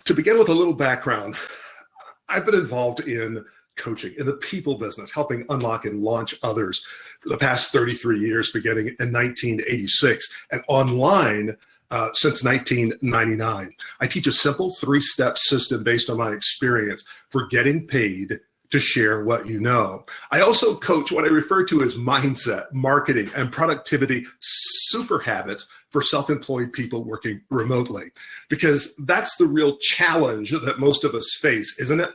To begin with a little background, I've been involved in coaching in the people business, helping unlock and launch others for the past 33 years, beginning in 1986, and online since 1999. I teach a simple 3-step system based on my experience for getting paid to share what you know. I also coach what I refer to as mindset, marketing, and productivity super habits for self-employed people working remotely, because that's the real challenge that most of us face, isn't it?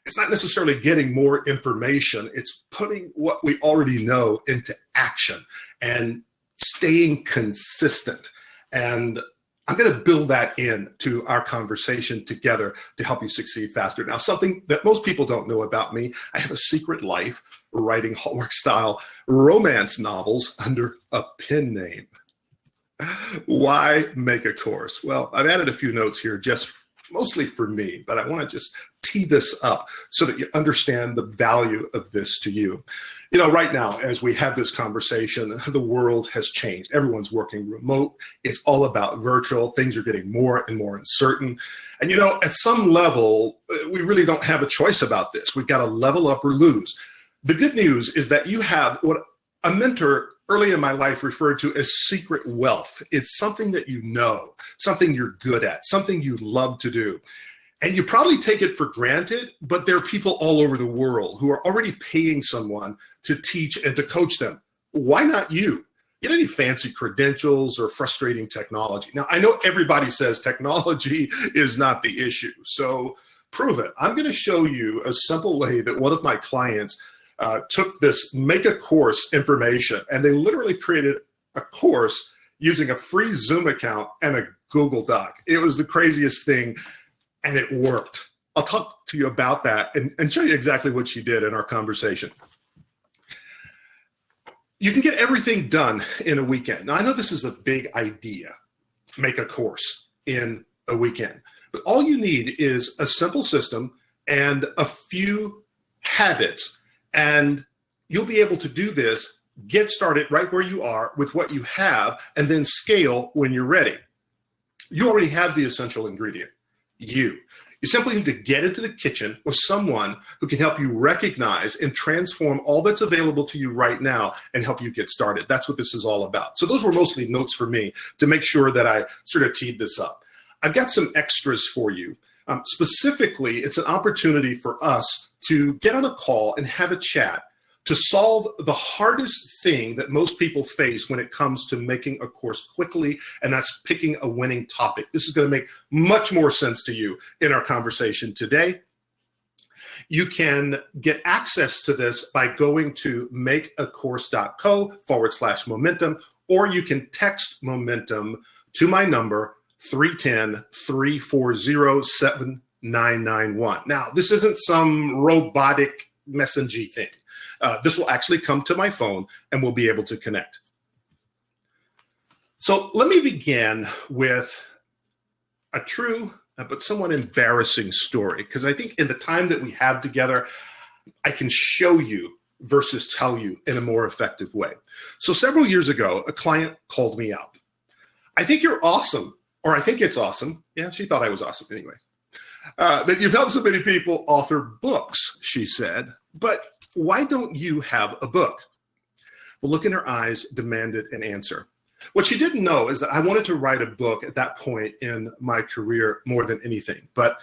It's not necessarily getting more information. It's putting what we already know into action and staying consistent. And I'm going to build that into our conversation together to help you succeed faster. Now, something that most people don't know about me, I have a secret life writing Hallmark style romance novels under a pen name. Why make a course? Well, I've added a few notes here just mostly for me, but I want to just tee this up so that you understand the value of this to you. You know, right now, as we have this conversation, the world has changed. Everyone's working remote. It's all about virtual. Things are getting more and more uncertain. And, you know, at some level, we really don't have a choice about this. We've got to level up or lose. The good news is that you have what a mentor early in my life referred to as secret wealth. It's something that you know, something you're good at, something you love to do. And you probably take it for granted, but there are people all over the world who are already paying someone to teach and to coach them. Why not you? You don't need fancy credentials or frustrating technology. Now, I know everybody says technology is not the issue, so prove it. I'm going to show you a simple way that one of my clients took this make a course information, and they literally created a course using a free Zoom account and a Google Doc. It was the craziest thing. And it worked. I'll talk to you about that and show you exactly what she did in our conversation. You can get everything done in a weekend. Now, I know this is a big idea, make a course in a weekend, but all you need is a simple system and a few habits, and you'll be able to do this, get started right where you are with what you have, and then scale when you're ready. You already have the essential ingredient. You simply need to get into the kitchen with someone who can help you recognize and transform all that's available to you right now and help you get started. That's what this is all about. So those were mostly notes for me to make sure that I sort of teed this up. I've got some extras for you. Specifically, it's an opportunity for us to get on a call and have a chat to solve the hardest thing that most people face when it comes to making a course quickly, and that's picking a winning topic. This is going to make much more sense to you in our conversation today. You can get access to this by going to makeacourse.co/momentum, or you can text momentum to my number 310-340-7991. Now, this isn't some robotic messaging thing. This will actually come to my phone and we'll be able to connect. So let me begin with a true but somewhat embarrassing story, because I think in the time that we have together, I can show you versus tell you in a more effective way. So several years ago, a client called me out. I think you're awesome, or I think it's awesome. Yeah, she thought I was awesome anyway. That you've helped so many people author books, she said, but why don't you have a book? The look in her eyes demanded an answer. What she didn't know is that I wanted to write a book at that point in my career more than anything. But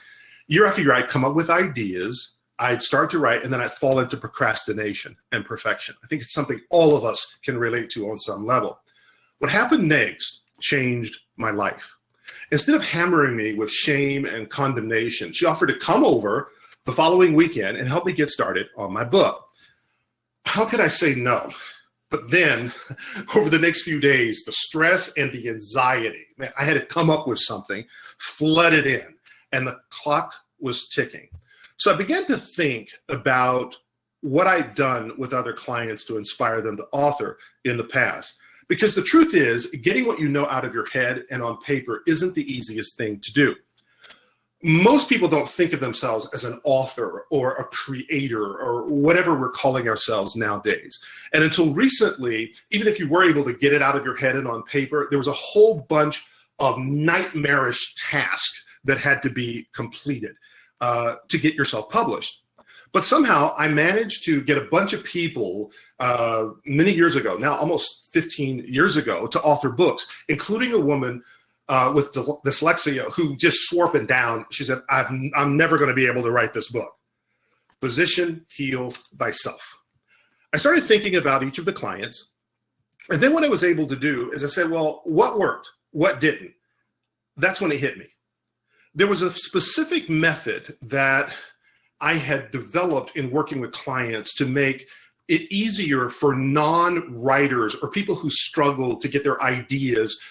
year after year, I'd come up with ideas, I'd start to write, and then I'd fall into procrastination and perfection. I think it's something all of us can relate to on some level. What happened next changed my life. Instead of hammering me with shame and condemnation, she offered to come over the following weekend and help me get started on my book. How could I say no? But then over the next few days, the stress and the anxiety, man, I had to come up with something, flooded in, and the clock was ticking. So I began to think about what I'd done with other clients to inspire them to author in the past. Because the truth is, getting what you know out of your head and on paper isn't the easiest thing to do. Most people don't think of themselves as an author or a creator or whatever we're calling ourselves nowadays. And until recently, even if you were able to get it out of your head and on paper, there was a whole bunch of nightmarish tasks that had to be completed to get yourself published. But somehow I managed to get a bunch of people many years ago, now almost 15 years ago, to author books, including a woman with dyslexia who just swore up and down. She said, I'm never going to be able to write this book. Physician, heal thyself. I started thinking about each of the clients. And then what I was able to do is I said, well, what worked? What didn't? That's when it hit me. There was a specific method that I had developed in working with clients to make it easier for non-writers or people who struggle to get their ideas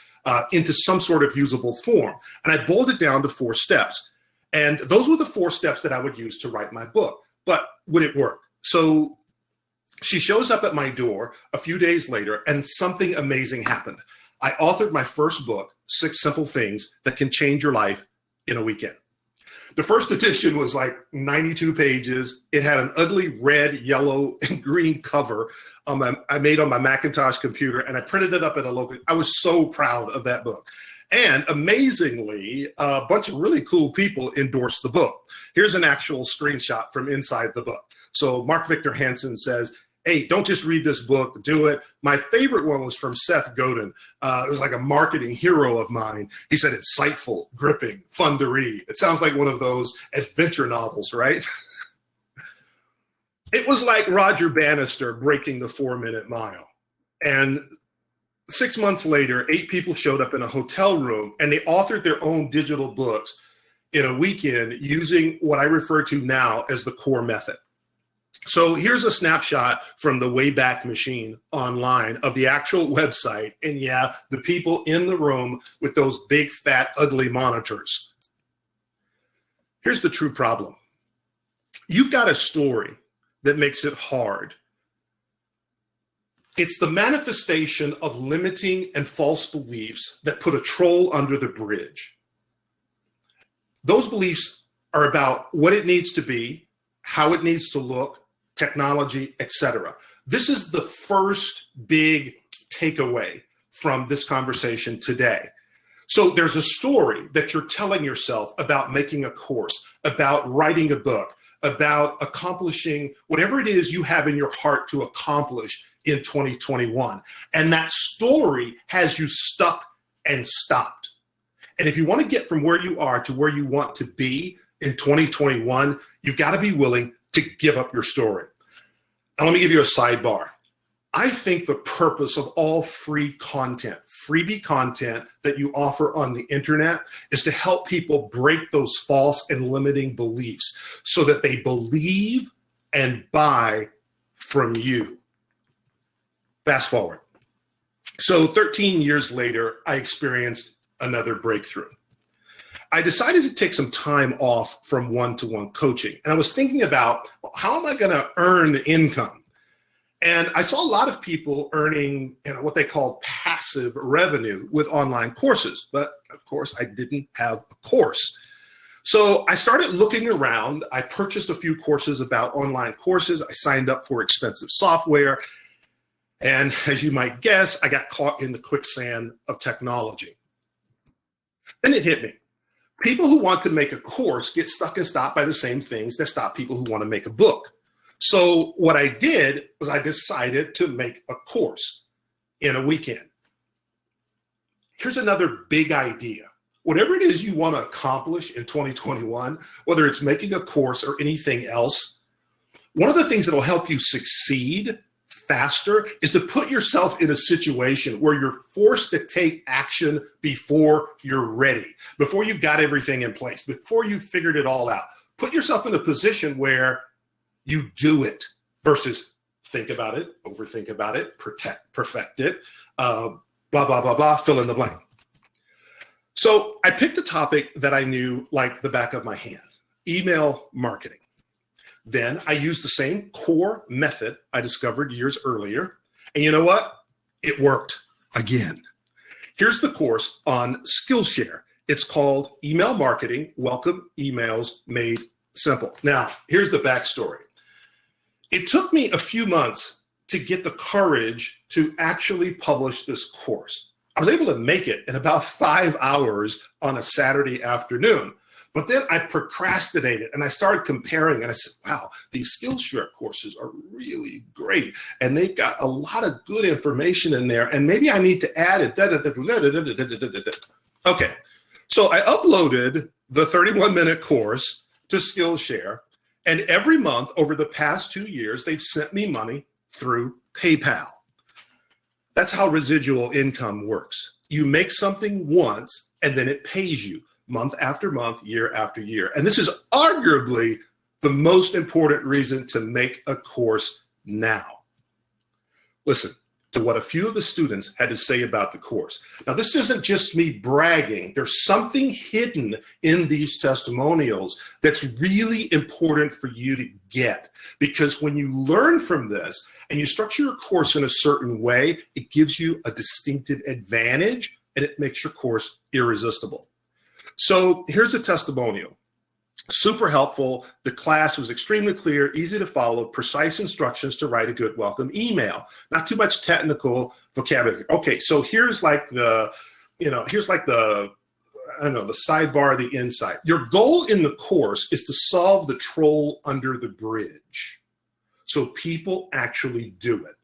into some sort of usable form. And I boiled it down to 4 steps. And those were the 4 steps that I would use to write my book. But would it work? So she shows up at my door a few days later, and something amazing happened. I authored my first book, 6 Simple Things That Can Change Your Life in a Weekend. The first edition was like 92 pages. It had an ugly red, yellow, and green cover I made on my Macintosh computer, and I printed it up at a local. I was so proud of that book. And amazingly, a bunch of really cool people endorsed the book. Here's an actual screenshot from inside the book. So Mark Victor Hansen says, hey, don't just read this book, do it. My favorite one was from Seth Godin. It was like a marketing hero of mine. He said, it's insightful, gripping, fun to read. It sounds like one of those adventure novels, right? It was like Roger Bannister breaking the 4-minute mile. And 6 months later, 8 people showed up in a hotel room, and they authored their own digital books in a weekend using what I refer to now as the core method. So here's a snapshot from the Wayback Machine online of the actual website. And yeah, the people in the room with those big, fat, ugly monitors. Here's the true problem. You've got a story that makes it hard. It's the manifestation of limiting and false beliefs that put a troll under the bridge. Those beliefs are about what it needs to be, how it needs to look, technology, etc. This is the first big takeaway from this conversation today. So there's a story that you're telling yourself about making a course, about writing a book, about accomplishing whatever it is you have in your heart to accomplish in 2021. And that story has you stuck and stopped. And if you want to get from where you are to where you want to be in 2021, you've got to be willing to give up your story. And let me give you a sidebar. I think the purpose of all free content, freebie content that you offer on the internet, is to help people break those false and limiting beliefs so that they believe and buy from you. Fast forward. So 13 years later, I experienced another breakthrough. I decided to take some time off from one-to-one coaching. And I was thinking about, well, how am I going to earn income? And I saw a lot of people earning, what they call passive revenue with online courses. But of course, I didn't have a course. So I started looking around. I purchased a few courses about online courses. I signed up for expensive software. And as you might guess, I got caught in the quicksand of technology. Then it hit me. People who want to make a course get stuck and stopped by the same things that stop people who want to make a book. So what I did was I decided to make a course in a weekend. Here's another big idea. Whatever it is you want to accomplish in 2021, whether it's making a course or anything else, one of the things that will help you succeed faster is to put yourself in a situation where you're forced to take action before you're ready, before you've got everything in place, before you've figured it all out. Put yourself in a position where you do it versus think about it, overthink about it, perfect it, blah, blah, blah, blah, fill in the blank. So I picked a topic that I knew like the back of my hand, email marketing. Then I used the same core method I discovered years earlier. And you know what? It worked again. Here's the course on Skillshare. It's called Email Marketing, Welcome Emails Made Simple. Now, here's the backstory. It took me a few months to get the courage to actually publish this course. I was able to make it in about 5 hours on a Saturday afternoon. But then I procrastinated and I started comparing and I said, wow, these Skillshare courses are really great. And they've got a lot of good information in there. And maybe I need to add it. Okay. So I uploaded the 31-minute course to Skillshare. And every month over the past 2 years, they've sent me money through PayPal. That's how residual income works. You make something once and then it pays you month after month, year after year. And this is arguably the most important reason to make a course now. Listen to what a few of the students had to say about the course. Now, this isn't just me bragging. There's something hidden in these testimonials that's really important for you to get, because when you learn from this and you structure your course in a certain way, it gives you a distinctive advantage and it makes your course irresistible. So here's a testimonial. Super helpful. The class was extremely clear, easy to follow, precise instructions to write a good welcome email. Not too much technical vocabulary. Okay, so here's like the, I don't know, the sidebar, the insight. Your goal in the course is to solve the troll under the bridge, so people actually do it.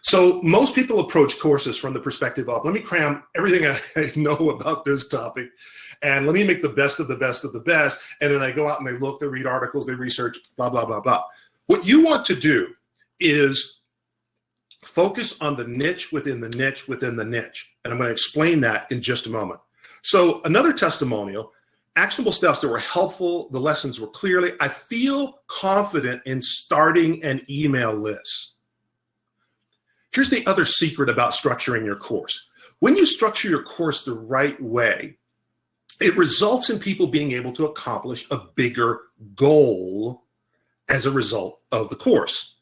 So most people approach courses from the perspective of, let me cram everything I know about this topic and let me make the best of the best of the best. And then they go out and they look, they read articles, they research, blah, blah, blah, blah. What you want to do is focus on the niche within the niche within the niche. And I'm going to explain that in just a moment. So another testimonial, actionable steps that were helpful. The lessons were clearly, I feel confident in starting an email list. Here's the other secret about structuring your course. When you structure your course the right way, it results in people being able to accomplish a bigger goal as a result of the course.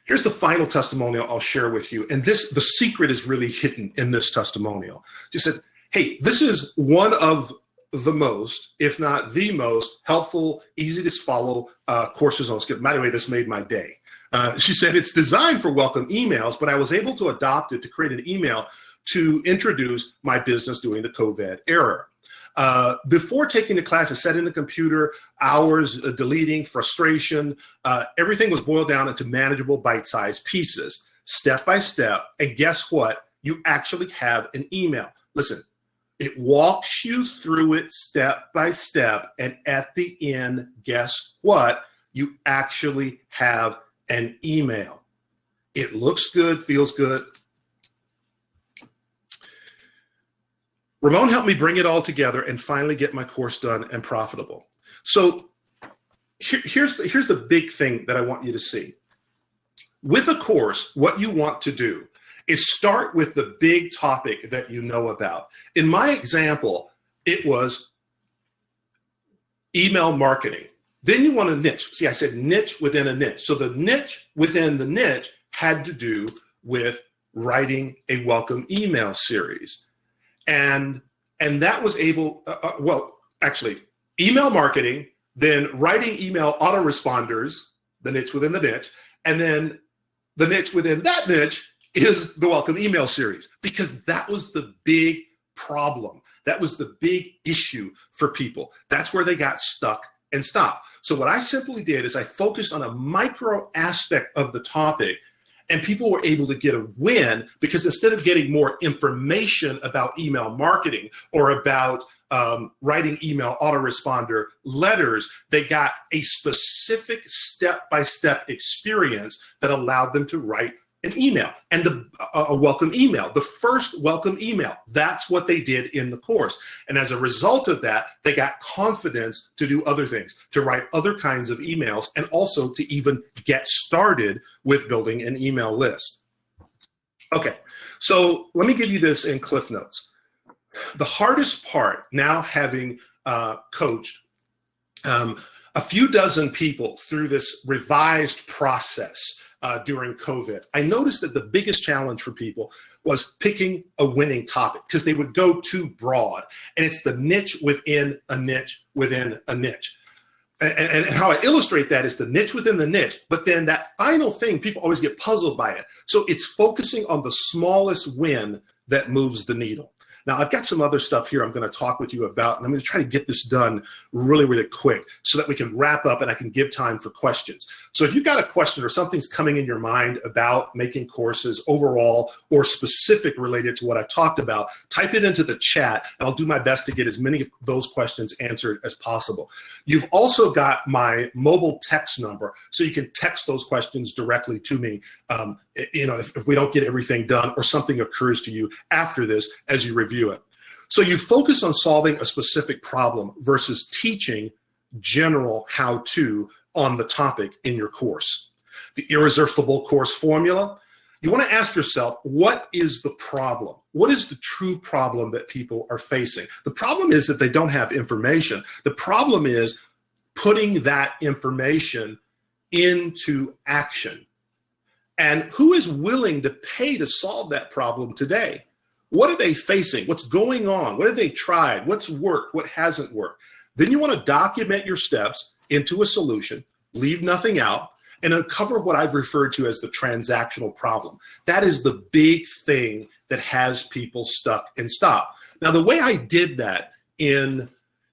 Here's the final testimonial I'll share with you. And the secret is really hidden in this testimonial. She said, hey, this is one of the most, if not the most helpful, easy to follow courses on Skip. By the way, this made my day. She said, it's designed for welcome emails, but I was able to adopt it to create an email to introduce my business during the COVID era. Before taking the class, I sat in the computer, hours deleting, frustration. Everything was boiled down into manageable bite-sized pieces, step by step. And guess what? You actually have an email. Listen, it walks you through it step by step. And at the end, guess what? You actually have an email. It looks good, feels good. Ramon helped me bring it all together and finally get my course done and profitable. So here's the big thing that I want you to see. With a course, what you want to do is start with the big topic that you know about. In my example, it was email marketing. Then you want a niche. See, I said niche within a niche. So the niche within the niche had to do with writing a welcome email series. And that was able, actually, email marketing, then writing email autoresponders, the niche within the niche, and then the niche within that niche is the welcome email series, because that was the big problem. That was the big issue for people. That's where they got stuck and stopped. So what I simply did is I focused on a micro aspect of the topic, and people were able to get a win, because instead of getting more information about email marketing or about writing email autoresponder letters, they got a specific step-by-step experience that allowed them to write an email and a welcome email, the first welcome email. That's what they did in the course. And as a result of that, they got confidence to do other things, to write other kinds of emails, and also to even get started with building an email list. Okay, so let me give you this in Cliff Notes. The hardest part, now having coached a few dozen people through this revised process during COVID, I noticed that the biggest challenge for people was picking a winning topic, because they would go too broad. And it's the niche within a niche within a niche. And how I illustrate that is the niche within the niche, but then that final thing, people always get puzzled by it. So it's focusing on the smallest win that moves the needle. Now, I've got some other stuff here I'm going to talk with you about, and I'm going to try to get this done really, really quick so that we can wrap up and I can give time for questions. So if you've got a question or something's coming in your mind about making courses overall or specific related to what I've talked about, type it into the chat, and I'll do my best to get as many of those questions answered as possible. You've also got my mobile text number, so you can text those questions directly to me. If we don't get everything done or something occurs to you after this as you review it. So you focus on solving a specific problem versus teaching general how-to on the topic in your course. The irresistible course formula, you want to ask yourself, what is the problem? What is the true problem that people are facing? The problem is that they don't have information. The problem is putting that information into action. And who is willing to pay to solve that problem today? What are they facing? What's going on? What have they tried? What's worked? What hasn't worked? Then you want to document your steps into a solution, leave nothing out, and uncover what I've referred to as the transactional problem. That is the big thing that has people stuck and stop. Now, the way I did that in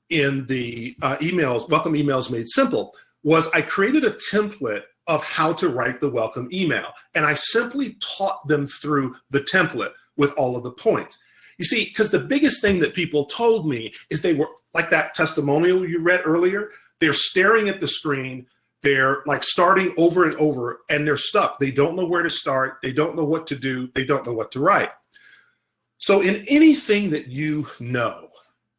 the emails, Welcome Emails Made Simple, was I created a template of how to write the welcome email. And I simply taught them through the template with all of the points. You see, because the biggest thing that people told me is they were, like that testimonial you read earlier, they're staring at the screen, they're like starting over and over, and they're stuck. They don't know where to start, they don't know what to do, they don't know what to write. So in anything that you know,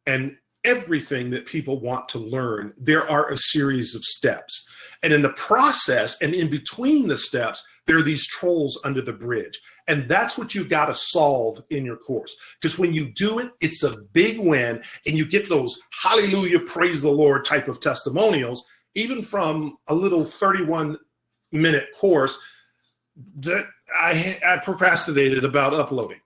and everything that people want to learn, there are a series of steps. And in the process and in between the steps, there are these trolls under the bridge. And that's what you got to solve in your course. Because when you do it, it's a big win, and you get those hallelujah, praise the Lord type of testimonials, even from a little 31-minute course that I procrastinated about uploading.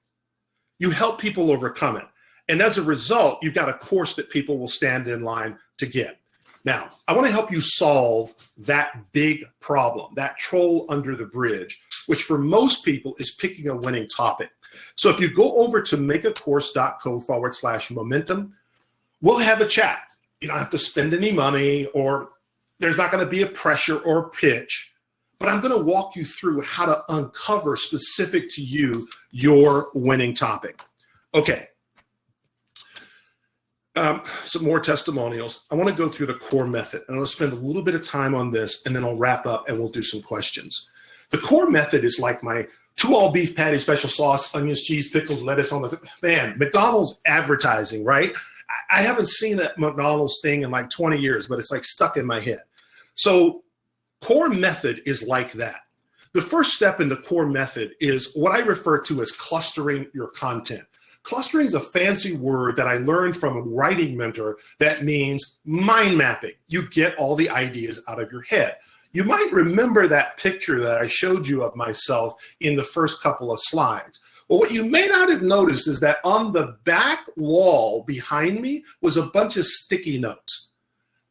You help people overcome it. And as a result, you've got a course that people will stand in line to get. Now, I want to help you solve that big problem, that troll under the bridge, which for most people is picking a winning topic. So if you go over to makeacourse.co/momentum, we'll have a chat. You don't have to spend any money, or there's not going to be a pressure or pitch, but I'm going to walk you through how to uncover specific to you your winning topic. Okay. Some more testimonials. I want to go through the core method, and I'm going to spend a little bit of time on this, and then I'll wrap up and we'll do some questions. The core method is like my 2 all beef patty, special sauce, onions, cheese, pickles, lettuce on the, man, McDonald's advertising, right? I haven't seen that McDonald's thing in like 20 years, but it's like stuck in my head. So core method is like that. The first step in the core method is what I refer to as clustering your content. Clustering is a fancy word that I learned from a writing mentor that means mind mapping. You get all the ideas out of your head. You might remember that picture that I showed you of myself in the first couple of slides. Well, what you may not have noticed is that on the back wall behind me was a bunch of sticky notes.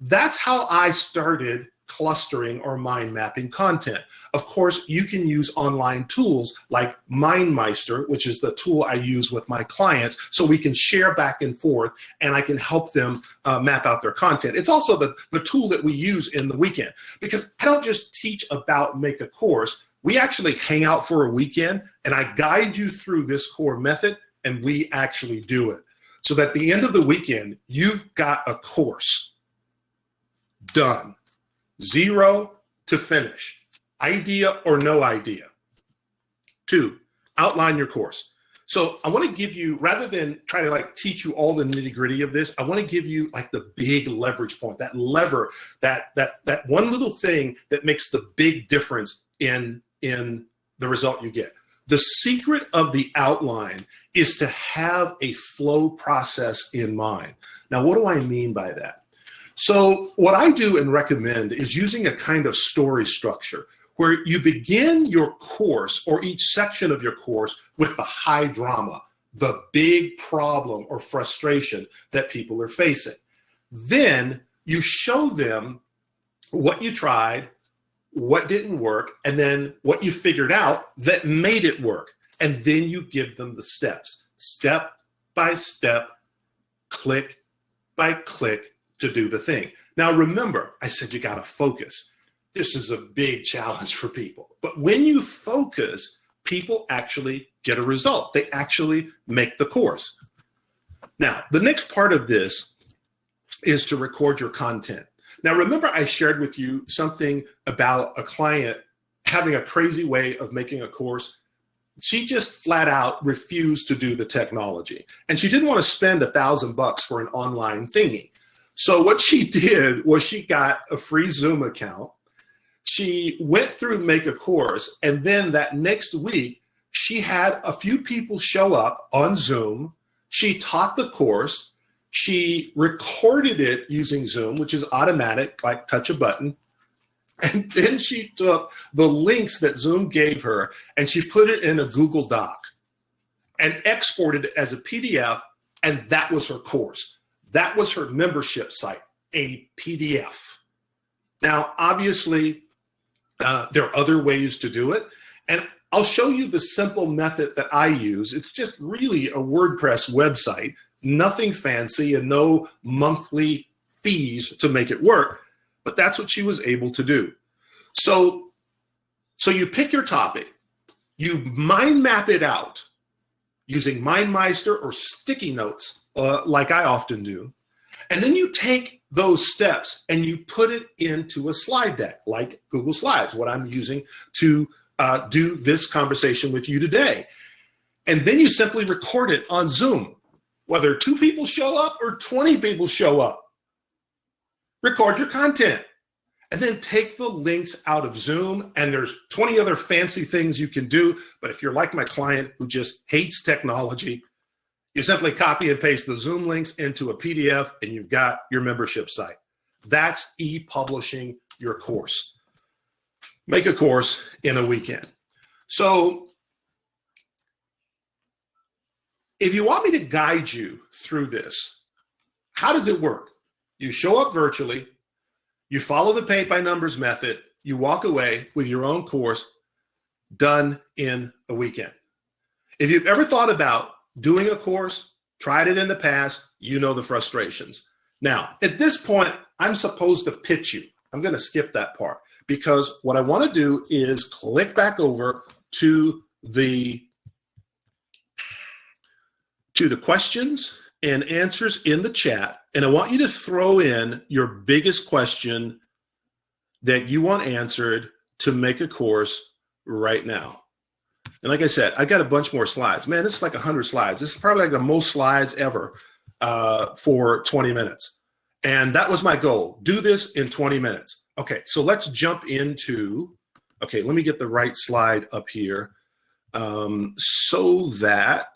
That's how I started clustering or mind mapping content. Of course, you can use online tools like MindMeister, which is the tool I use with my clients, so we can share back and forth, and I can help them map out their content. It's also the tool that we use in the weekend, because I don't just teach about Make a Course. We actually hang out for a weekend, and I guide you through this core method, and we actually do it. So that at the end of the weekend, you've got a course done. 0 to finish, idea or no idea. 2, outline your course. So I want to give you, rather than try to like teach you all the nitty gritty of this, I want to give you like the big leverage point, that lever, that one little thing that makes the big difference in the result you get. The secret of the outline is to have a flow process in mind. Now, what do I mean by that? So what I do and recommend is using a kind of story structure where you begin your course or each section of your course with the high drama, the big problem or frustration that people are facing. Then you show them what you tried, what didn't work, and then what you figured out that made it work. And then you give them the steps. Step by step, click by click to do the thing. Now, remember, I said you got to focus. This is a big challenge for people. But when you focus, people actually get a result. They actually make the course. Now, the next part of this is to record your content. Now, remember I shared with you something about a client having a crazy way of making a course. She just flat out refused to do the technology. And she didn't want to spend $1,000 for an online thingy. So what she did was she got a free Zoom account. She went through Make a Course, and then that next week, she had a few people show up on Zoom. She taught the course. She recorded it using Zoom, which is automatic, like touch a button. And then she took the links that Zoom gave her and she put it in a Google Doc and exported it as a PDF. And that was her course. That was her membership site, a PDF. Now, obviously, there are other ways to do it. And I'll show you the simple method that I use. It's just really a WordPress website, nothing fancy and no monthly fees to make it work. But that's what she was able to do. So you pick your topic, you mind map it out using MindMeister or sticky notes, like I often do. And then you take those steps and you put it into a slide deck, like Google Slides, what I'm using to do this conversation with you today. And then you simply record it on Zoom, whether 2 people show up or 20 people show up. Record your content and then take the links out of Zoom. And there's 20 other fancy things you can do. But if you're like my client who just hates technology, you simply copy and paste the Zoom links into a PDF and you've got your membership site. That's e-publishing your course. Make a course in a weekend. So if you want me to guide you through this, how does it work? You show up virtually, you follow the paint by numbers method, you walk away with your own course done in a weekend. If you've ever thought about doing a course, tried it in the past, you know the frustrations. Now, at this point, I'm supposed to pitch you. I'm going to skip that part because what I want to do is click back over to the questions and answers in the chat. And I want you to throw in your biggest question that you want answered to make a course right now. And like I said, I got a bunch more slides. Man, this is like 100 slides. This is probably like the most slides ever for 20 minutes. And that was my goal. Do this in 20 minutes. Okay, so let's jump into, okay, let me get the right slide up here so that,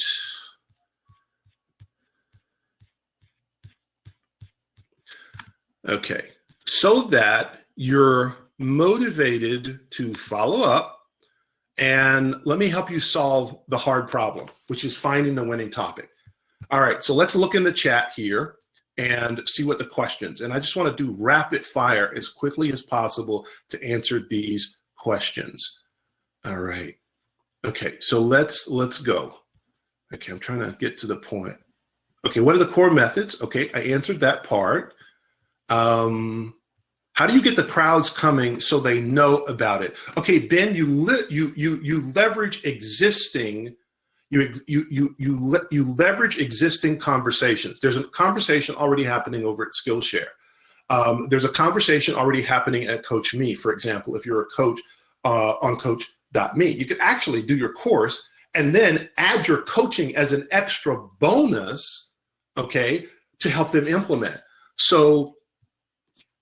okay, so that you're motivated to follow up, and let me help you solve the hard problem, which is finding the winning topic. All right, so let's look in the chat here and see what the questions, and I just want to do rapid fire as quickly as possible to answer these questions. All right, okay, so let's go. Okay, I'm trying to get to the point. Okay, what are the core methods? Okay, I answered that part. How do you get the crowds coming so they know about it? Okay, Ben, you leverage existing you leverage existing conversations. There's a conversation already happening over at Skillshare. There's a conversation already happening at Coach Me, for example. If you're a coach on coach.me, you could actually do your course and then add your coaching as an extra bonus, okay, to help them implement. So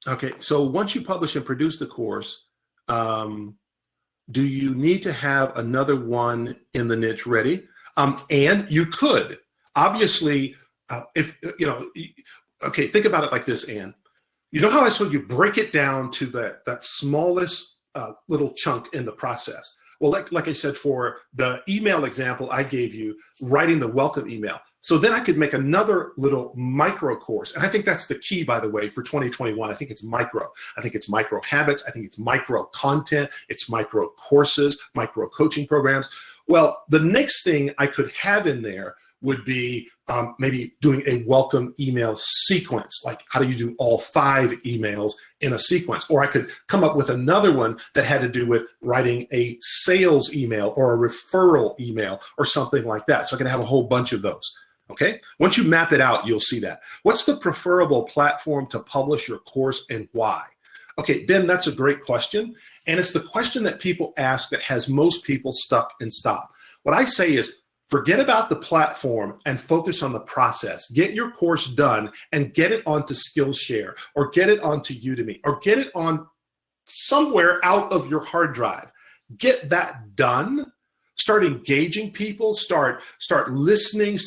okay, so once you publish and produce the course, do you need to have another one in the niche ready? And you could, obviously, if, you know, okay, think about it like this, Ann. You know how I told you break it down to that smallest little chunk in the process? Well, like I said, for the email example I gave you, writing the welcome email. So then I could make another little micro course. And I think that's the key, by the way, for 2021. I think it's micro. I think it's micro habits. I think it's micro content. It's micro courses, micro coaching programs. Well, the next thing I could have in there would be maybe doing a welcome email sequence. Like, how do you do all 5 emails in a sequence? Or I could come up with another one that had to do with writing a sales email or a referral email or something like that. So I could have a whole bunch of those. Okay. Once you map it out, you'll see that. What's the preferable platform to publish your course and why? Okay, Ben, that's a great question. And it's the question that people ask that has most people stuck and stop. What I say is, forget about the platform and focus on the process. Get your course done and get it onto Skillshare or get it onto Udemy or get it on somewhere out of your hard drive. Get that done. Start engaging people, start listening,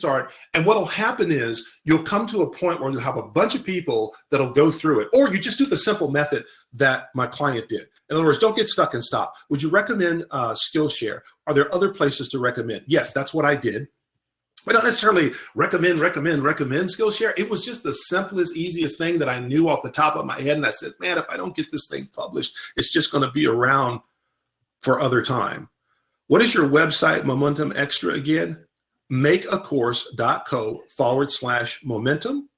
and what'll happen is you'll come to a point where you'll have a bunch of people that'll go through it, or you just do the simple method that my client did. In other words, don't get stuck and stop. Would you recommend Skillshare? Are there other places to recommend? Yes, that's what I did. I don't necessarily recommend Skillshare. It was just the simplest, easiest thing that I knew off the top of my head. And I said, man, if I don't get this thing published, it's just going to be around for other time. What is your website, Momentum Extra, again? makeacourse.co/momentum.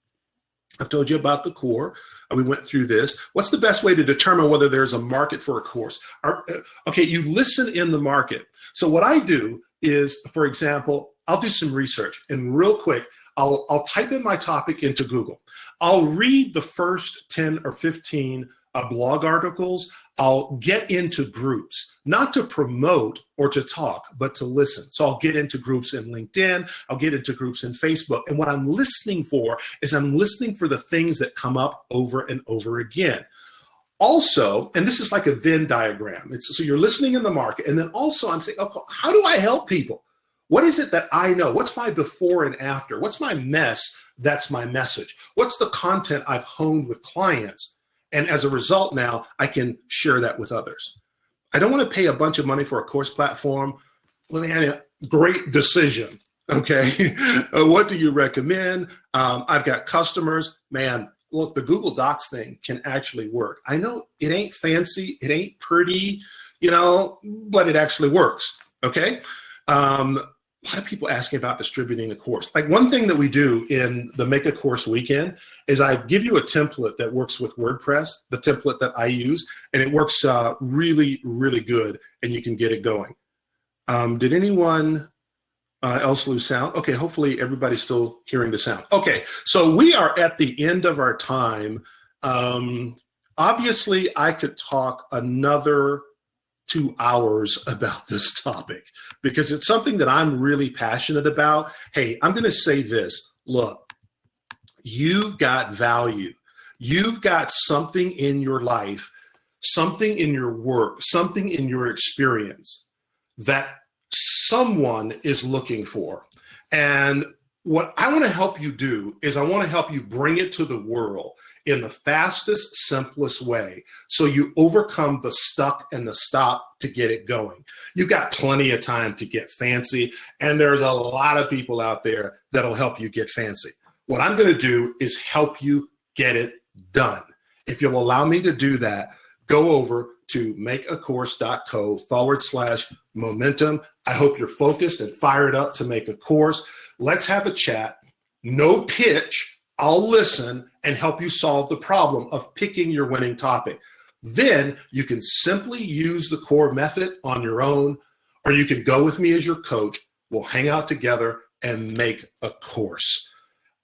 I've told you about the core. We went through this. What's the best way to determine whether there's a market for a course? Okay, you listen in the market. So what I do is, for example, I'll do some research. And real quick, I'll type in my topic into Google. I'll read the first 10 or 15 blog articles. I'll get into groups, not to promote or to talk, but to listen. So I'll get into groups in LinkedIn. I'll get into groups in Facebook. And what I'm listening for is I'm listening for the things that come up over and over again. Also, and this is like a Venn diagram. So you're listening in the market. And then also I'm saying, okay, how do I help people? What is it that I know? What's my before and after? What's my mess? That's my message. What's the content I've honed with clients? And as a result now, I can share that with others. I don't want to pay a bunch of money for a course platform. Well, great decision, okay? What do you recommend? I've got customers. Man, look, the Google Docs thing can actually work. I know it ain't fancy, it ain't pretty, but it actually works, okay? A lot of people asking about distributing a course. Like, one thing that we do in the Make a Course weekend is I give you a template that works with WordPress, the template that I use, and it works really, really good, and you can get it going. Did anyone else lose sound? Okay, hopefully everybody's still hearing the sound. Okay, so we are at the end of our time. Obviously, I could talk another 2 hours about this topic because it's something that I'm really passionate about. Hey, I'm going to say this. Look, you've got value. You've got something in your life, something in your work, something in your experience that someone is looking for. And what I want to help you do is I want to help you bring it to the world in the fastest, simplest way so you overcome the stuck and the stop to get it going. You've got plenty of time to get fancy, and there's a lot of people out there that'll help you get fancy. What I'm going to do is help you get it done. If you'll allow me to do that, go over to makeacourse.co/momentum. I hope you're focused and fired up to make a course. Let's have a chat. No pitch. I'll listen and help you solve the problem of picking your winning topic. Then you can simply use the core method on your own, or you can go with me as your coach. We'll hang out together and make a course.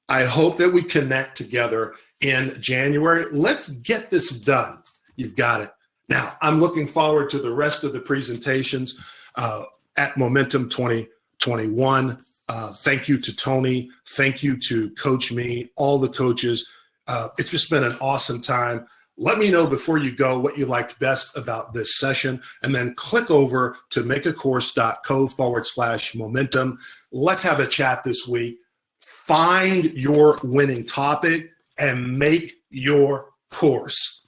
I hope that we connect together in January. Let's get this done. You've got it. Now, I'm looking forward to the rest of the presentations at Momentum 2021. Thank you to Tony. Thank you to Coach Me, all the coaches. It's just been an awesome time. Let me know before you go what you liked best about this session, and then click over to makeacourse.co/momentum. Let's have a chat this week. Find your winning topic and make your course.